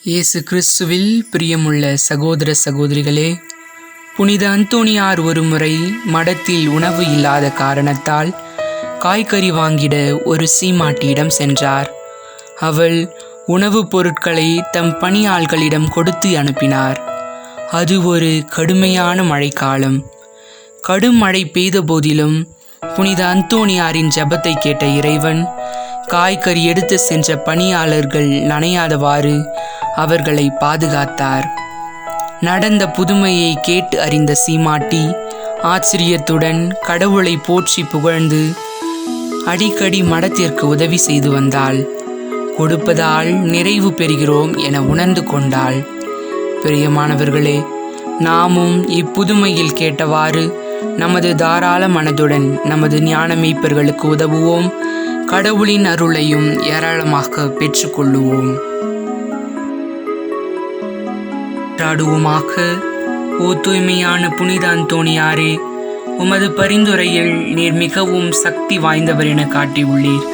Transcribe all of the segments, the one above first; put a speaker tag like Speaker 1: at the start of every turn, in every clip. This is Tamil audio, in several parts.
Speaker 1: இயேசு கிறிஸ்துவில் பிரியமுள்ள சகோதர சகோதரிகளே, புனித அந்தோணியார் ஒருமுறை மடத்தில் உணவு இல்லாத காரணத்தால் காய்கறி வாங்கிட ஒரு சீமாட்டியிடம் சென்றார். அவள் உணவுப் பொருட்களை தம் பணியாள்களிடம் கொடுத்து அனுப்பினார். அது ஒரு கடுமையான மழைக்காலம். கடும் மழை பெய்த போதிலும் புனித அந்தோணியாரின் ஜெபத்தை கேட்ட இறைவன் காய்கறி எடுத்து சென்ற பணியாளர்கள் நனையாதவாறு அவர்களை பாதுகாத்தார். நடந்த புதுமையை கேட்டு அறிந்த சீமாட்டி ஆச்சரியத்துடன் கடவுளை போற்றி புகழ்ந்து அடிக்கடி மடத்திற்கு உதவி செய்து வந்தாள். கொடுப்பதால் நிறைவு பெறுகிறோம் என உணர்ந்து கொண்டாள். பிரியமானவர்களே, நாமும் இப்புதுமையில் கேட்டவாறு நமது தாராள மனதுடன் நமது ஞான மேய்ப்பர்களுக்கு உதவுவோம். கடவுளின் அருளையும் ஏராளமாக பெற்றுக்கொள்ளுவோம். ஓ தூய்மையான புனித அந்தோணியாரே, உமது பரிந்துரையில் நீர் மிகவும் சக்தி வாய்ந்தவர் என காட்டியுள்ளீர்.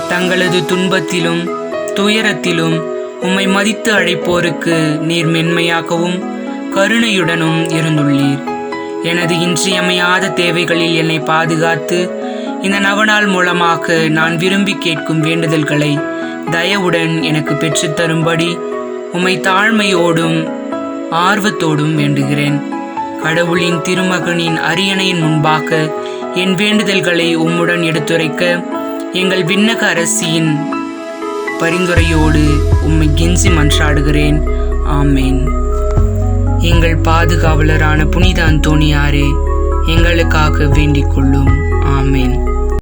Speaker 1: தங்களது துன்பத்திலும் துயரத்திலும் உம்மை மதித்து அழைப்போருக்கு நீர் மென்மையாகவும் கருணையுடனும் இருந்துள்ளீர். எனது இன்றியமையாத தேவைகளில் என்னை பாதுகாத்து இந்த நவநாள் மூலமாக நான் விரும்பி கேட்கும் வேண்டுதல்களை தயவுடன் எனக்கு பெற்றுத்தரும்படி உம்மை தாழ்மையோடும் ஆர்வத்தோடும் வேண்டுகிறேன். கடவுளின் திருமகனின் அரியணையின் முன்பாக என் வேண்டுதல்களை உம்முடன் எடுத்துரைக்க எங்கள் விண்ணக அரசியின் பரிந்துரையோடு உம்மை கெஞ்சி மன்றாடுகிறேன். ஆமேன். எங்கள் பாதுகாவலரான புனித அந்தோணியாரே, எங்களுக்காக வேண்டிக் கொள்ளும். ஆமேன்.